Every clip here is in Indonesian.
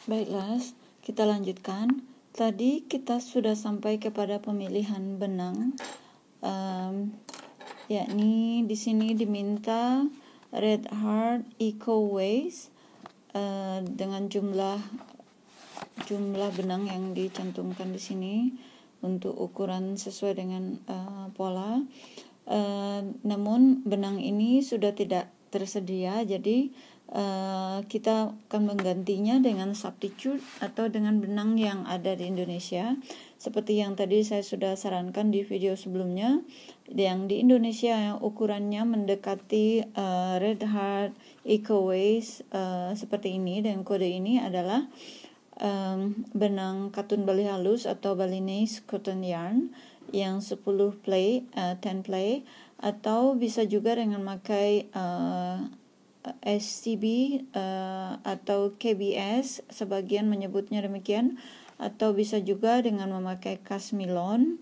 Baiklah, kita lanjutkan. Tadi kita sudah sampai kepada pemilihan benang, yakni di sini diminta Red Heart Eco Waste dengan jumlah benang yang dicantumkan di sini untuk ukuran sesuai dengan pola. Namun benang ini sudah tidak tersedia, jadi kita akan menggantinya dengan substitute atau dengan benang yang ada di Indonesia, seperti yang tadi saya sudah sarankan di video sebelumnya. Yang di Indonesia ukurannya mendekati Red Heart Eco Waste seperti ini, dan kode ini adalah benang katun Bali halus atau Balinese cotton yarn yang 10 play, 10 play, atau bisa juga dengan memakai SCB atau KBS, sebagian menyebutnya demikian, atau bisa juga dengan memakai Kasmilon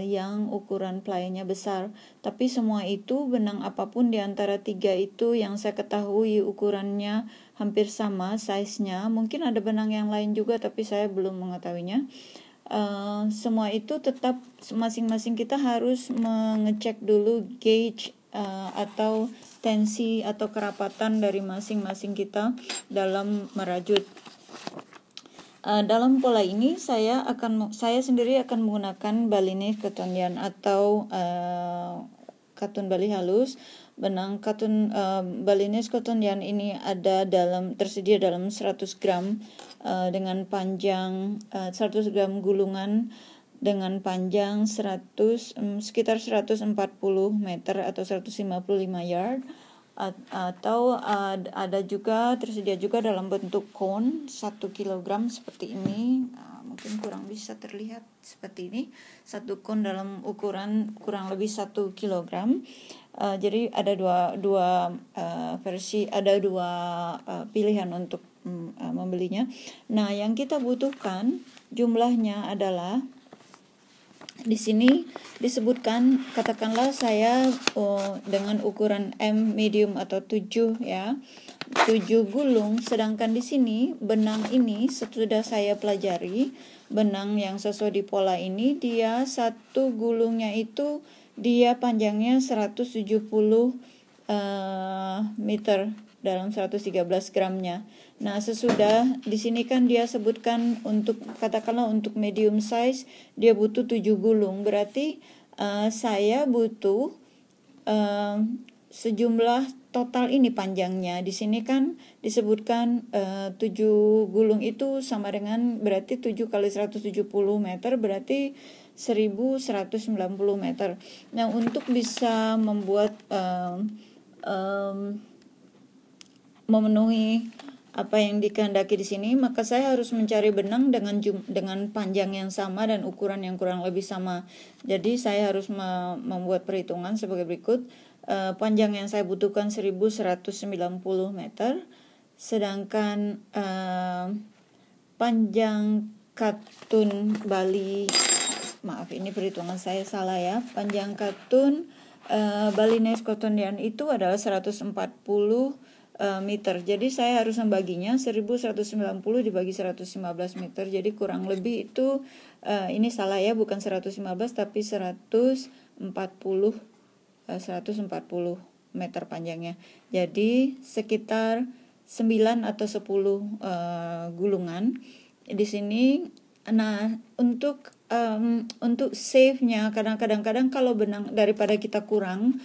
yang ukuran playnya besar. Tapi semua itu, benang apapun di antara tiga itu yang saya ketahui ukurannya hampir sama size-nya. Mungkin ada benang yang lain juga tapi saya belum mengetahuinya. Semua itu tetap masing-masing kita harus mengecek dulu gauge atau tensi atau kerapatan dari masing-masing kita dalam merajut. Dalam pola ini saya sendiri akan menggunakan Balinese cotton yarn atau katun Bali halus. Benang katun Balinese cotton yarn ini tersedia dalam 100 gram dengan panjang 100 gram gulungan dengan panjang sekitar 140 meter atau 155 yard, atau ada juga tersedia juga dalam bentuk cone 1 kg seperti ini. Mungkin kurang bisa terlihat seperti ini, satu cone dalam ukuran kurang lebih 1 kg. Jadi ada dua versi, ada dua pilihan untuk membelinya. Nah, yang kita butuhkan jumlahnya adalah di sini disebutkan, katakanlah saya dengan ukuran M medium atau 7 ya, 7 gulung, sedangkan di sini benang ini sudah saya pelajari, benang yang sesuai di pola ini dia satu gulungnya itu dia panjangnya 170 meter dalam 113 gramnya. Nah, sesudah di sini kan dia sebutkan katakanlah untuk medium size dia butuh 7 gulung. Berarti saya butuh sejumlah total ini panjangnya. Di sini kan disebutkan 7 gulung itu sama dengan berarti 7 kali 170 meter berarti 1190 meter. Nah, untuk bisa membuat memenuhi apa yang dikehendaki di sini, maka saya harus mencari benang dengan panjang yang sama dan ukuran yang kurang lebih sama. Jadi saya harus membuat perhitungan sebagai berikut. Panjang yang saya butuhkan 1190 meter, sedangkan panjang katun Bali, maaf ini perhitungan saya salah ya, panjang katun Balinese cotton yarn itu adalah 140 meter. Jadi saya harus membaginya 1190 dibagi 115 meter. Jadi kurang lebih itu ini salah ya, bukan 115 tapi 140 meter panjangnya. Jadi sekitar 9 atau 10 gulungan di sini. Nah, untuk save-nya kadang-kadang kalau benang daripada kita kurang,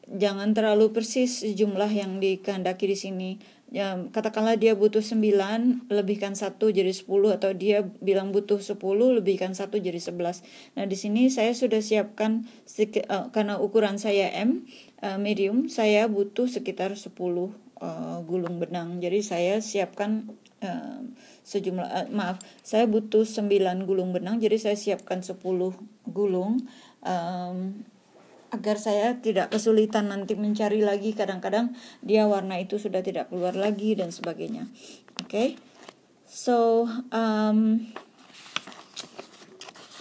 jangan terlalu persis jumlah yang dikehendaki di sini. Ya, katakanlah dia butuh 9, lebihkan 1 jadi 10, atau dia bilang butuh 10, lebihkan 1 jadi 11. Nah, di sini saya sudah siapkan karena ukuran saya M medium, saya butuh sekitar 10 gulung benang. Jadi saya siapkan saya butuh 9 gulung benang, jadi saya siapkan 10 gulung agar saya tidak kesulitan nanti mencari lagi, kadang-kadang dia warna itu sudah tidak keluar lagi dan sebagainya. Okay. So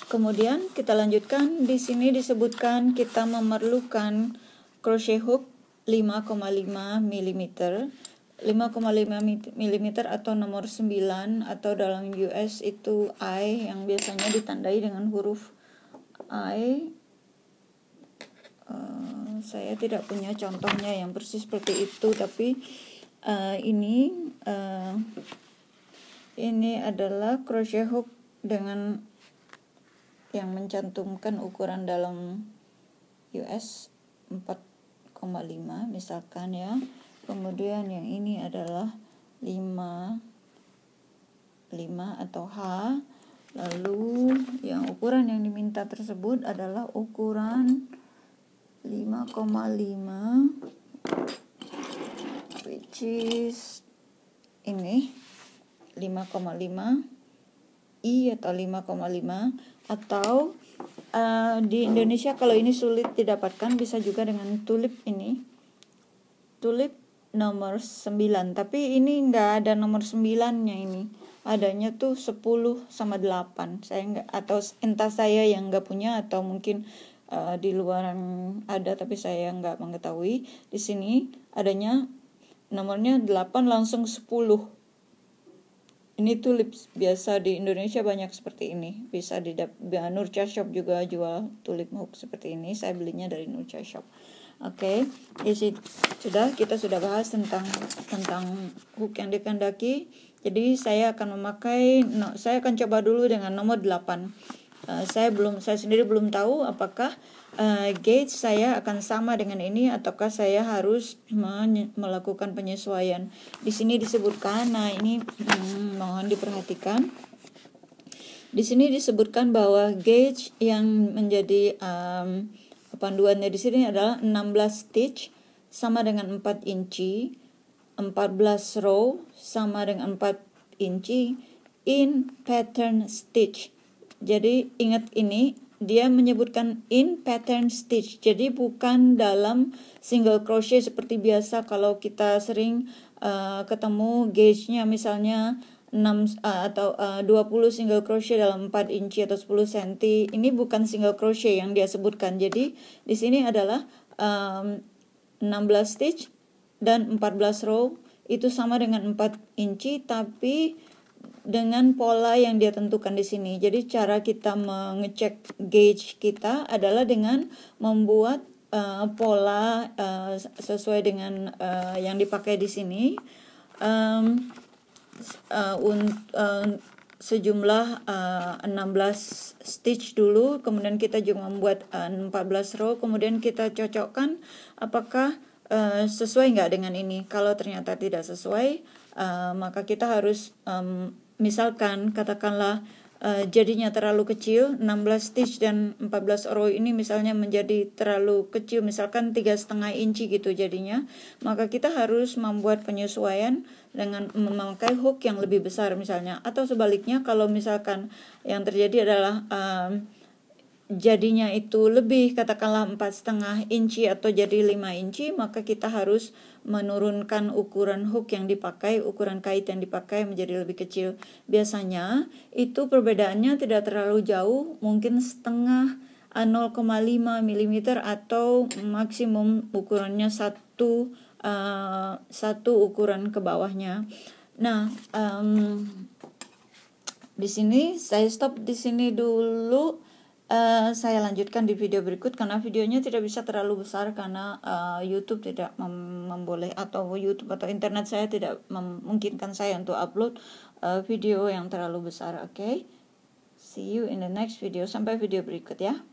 kemudian kita lanjutkan. Di sini disebutkan kita memerlukan crochet hook 5,5 mm mm atau nomor 9, atau dalam US itu I yang biasanya ditandai dengan huruf I. Saya tidak punya contohnya yang persis seperti itu, tapi ini adalah crochet hook dengan yang mencantumkan ukuran dalam US 4,5 misalkan ya. Kemudian yang ini adalah 5 atau H. Lalu yang ukuran yang diminta tersebut adalah ukuran 5,5, which is ini 5,5 I atau 5,5, atau di Indonesia kalau ini sulit didapatkan bisa juga dengan tulip ini, tulip nomor 9, tapi ini enggak ada nomor 9-nya, ini adanya tuh 10 sama 8. Saya enggak, atau entah saya yang enggak punya atau mungkin di luaran ada tapi saya enggak mengetahui. Di sini adanya nomornya 8 langsung 10. Ini tulip biasa di Indonesia banyak seperti ini. Bisa di Nurcha Shop juga jual tulip hook seperti ini. Saya belinya dari Nurcha Shop. Oke, kita sudah bahas tentang hook yang dikehendaki. Jadi saya akan saya akan coba dulu dengan nomor 8. Saya sendiri belum tahu apakah gauge saya akan sama dengan ini ataukah saya harus melakukan penyesuaian. Di sini disebutkan, nah ini mohon diperhatikan. Di sini disebutkan bahwa gauge yang menjadi panduannya di sini adalah 16 stitch sama dengan 4 inci, 14 row sama dengan 4 inci in pattern stitch. Jadi ingat ini, dia menyebutkan in pattern stitch. Jadi bukan dalam single crochet seperti biasa kalau kita sering ketemu gauge-nya misalnya 6 atau 20 single crochet dalam 4 inci atau 10 cm. Ini bukan single crochet yang dia sebutkan. Jadi di sini adalah 16 stitch dan 14 row itu sama dengan 4 inci, tapi dengan pola yang dia tentukan di sini. Jadi cara kita mengecek gauge kita adalah dengan membuat pola sesuai dengan yang dipakai di sini. Sejumlah 16 stitch dulu, kemudian kita juga membuat 14 row, kemudian kita cocokkan apakah sesuai nggak dengan ini. Kalau ternyata tidak sesuai, maka kita harus misalkan katakanlah jadinya terlalu kecil, 16 stitch dan 14 row ini misalnya menjadi terlalu kecil, misalkan 3,5 inci gitu jadinya, maka kita harus membuat penyesuaian dengan memakai hook yang lebih besar misalnya. Atau sebaliknya, kalau misalkan yang terjadi adalah jadinya itu lebih, katakanlah 4,5 inci atau jadi 5 inci, maka kita harus menurunkan ukuran hook yang dipakai, ukuran kait yang dipakai menjadi lebih kecil. Biasanya itu perbedaannya tidak terlalu jauh, mungkin setengah 0,5 mm atau maksimum ukurannya satu ukuran ke bawahnya. Nah, di sini saya stop di sini dulu. Saya lanjutkan di video berikut karena videonya tidak bisa terlalu besar karena YouTube tidak memboleh, atau YouTube atau internet saya tidak memungkinkan saya untuk upload video yang terlalu besar. Oke, see you in the next video. Sampai video berikut ya.